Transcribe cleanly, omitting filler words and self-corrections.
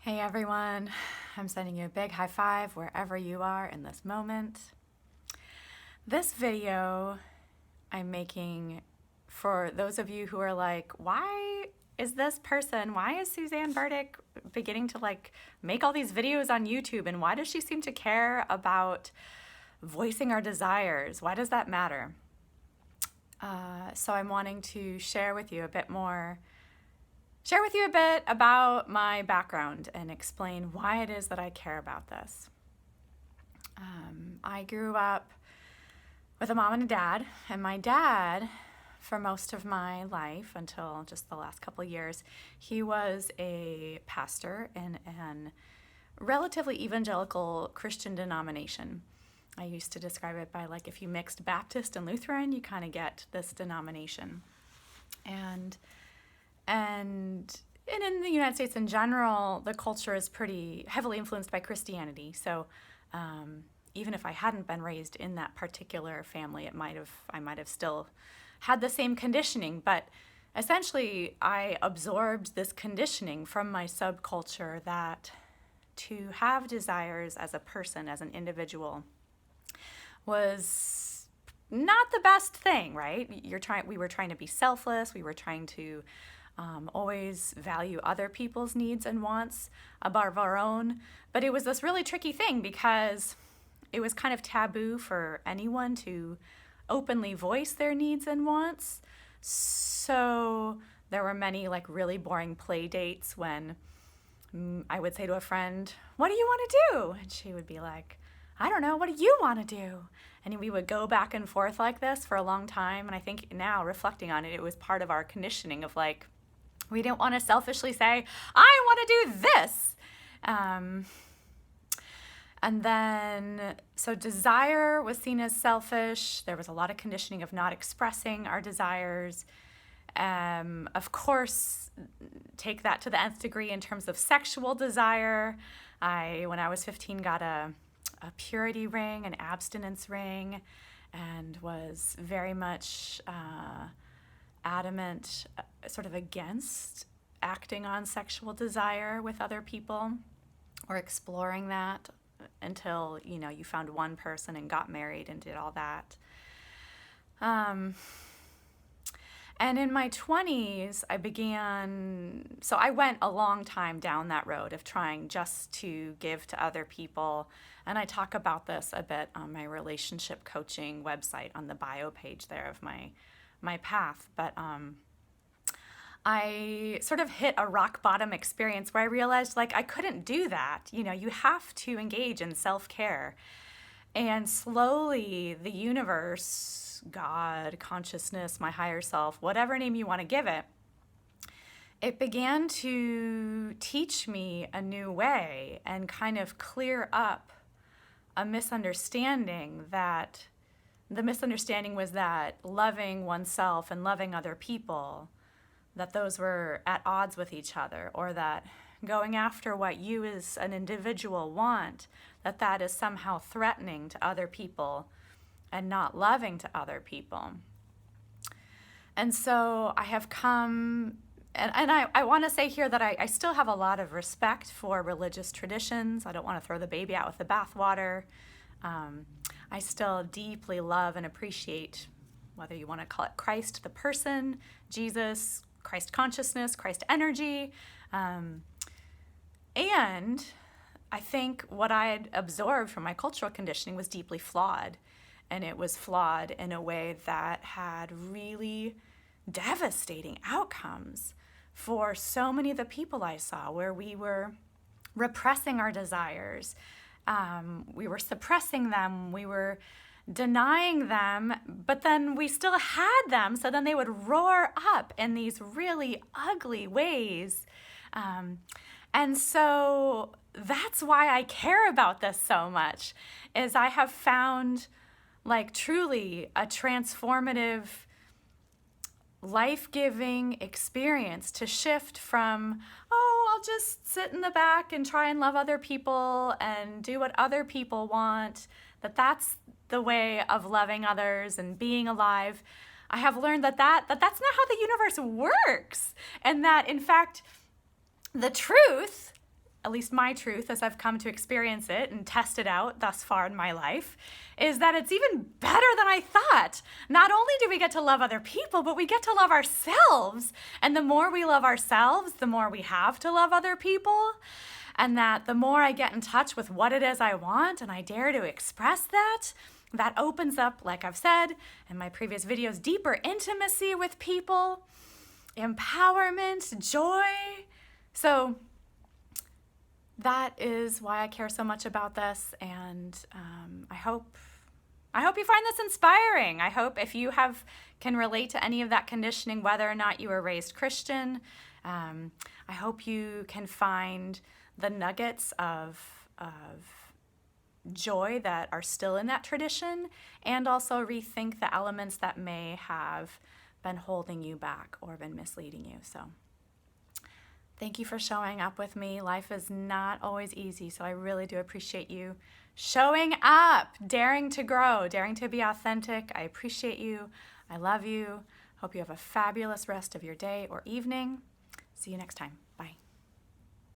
Hey everyone, I'm sending you a big high five wherever you are in this moment. This video I'm making for those of you who are like, why is Suzanne Burdick beginning to make all these videos on YouTube, and why does she seem to care about voicing our desires? Why does that matter? So I'm wanting to share with you a bit about my background and explain why it is that I care about this. I grew up with a mom and a dad, and my dad, for most of my life, until just the last couple of years, he was a pastor in an relatively evangelical Christian denomination. I used to describe it by if you mixed Baptist and Lutheran, you kind of get this denomination. And in the United States in general, the culture is pretty heavily influenced by Christianity. So even if I hadn't been raised in that particular family, I might have still had the same conditioning. But essentially, I absorbed this conditioning from my subculture that to have desires as a person, as an individual, was not the best thing, right? We were trying to be selfless. We were trying to always value other people's needs and wants above our own. But it was this really tricky thing because it was kind of taboo for anyone to openly voice their needs and wants. So there were many really boring play dates when I would say to a friend, "What do you want to do?" And she would be like, "I don't know, what do you want to do?" And we would go back and forth like this for a long time. And I think now, reflecting on it, it was part of our conditioning of we didn't want to selfishly say, "I want to do this." And then, so desire was seen as selfish. There was a lot of conditioning of not expressing our desires. Of course, take that to the nth degree in terms of sexual desire. When I was 15, got a purity ring, an abstinence ring, and was very much adamant, sort of against acting on sexual desire with other people or exploring that until, you found one person and got married and did all that. And in my 20s, I went a long time down that road of trying just to give to other people. And I talk about this a bit on my relationship coaching website on the bio page there of my path. But I sort of hit a rock bottom experience where I realized I couldn't do that. You have to engage in self-care. And slowly the universe, God, consciousness, my higher self, whatever name you want to give it, it began to teach me a new way and kind of clear up a misunderstanding that the misunderstanding was that loving oneself and loving other people, that those were at odds with each other, or that going after what you as an individual want, that is somehow threatening to other people and not loving to other people. And so I have come, and I want to say here that I still have a lot of respect for religious traditions. I don't want to throw the baby out with the bathwater. I still deeply love and appreciate, whether you want to call it Christ the person, Jesus, Christ consciousness, Christ energy. And I think what I had absorbed from my cultural conditioning was deeply flawed. And it was flawed in a way that had really devastating outcomes for so many of the people I saw, where we were repressing our desires. We were suppressing them. We were denying them, but then we still had them. So then they would roar up in these really ugly ways. And so that's why I care about this so much, is I have found truly a transformative, life-giving experience to shift from, I'll just sit in the back and try and love other people and do what other people want, that's the way of loving others and being alive. I have learned that's not how the universe works, and that in fact the truth at least my truth as I've come to experience it and test it out thus far in my life, is that it's even better than I thought. Not only do we get to love other people, but we get to love ourselves. And the more we love ourselves, the more we have to love other people. And that the more I get in touch with what it is I want and I dare to express that, that opens up, like I've said in my previous videos, deeper intimacy with people, empowerment, joy. So that is why I care so much about this, and I hope you find this inspiring. I hope if you can relate to any of that conditioning, whether or not you were raised Christian, I hope you can find the nuggets of joy that are still in that tradition, and also rethink the elements that may have been holding you back or been misleading you. So thank you for showing up with me. Life is not always easy, so I really do appreciate you showing up, daring to grow, daring to be authentic. I appreciate you. I love you. Hope you have a fabulous rest of your day or evening. See you next time.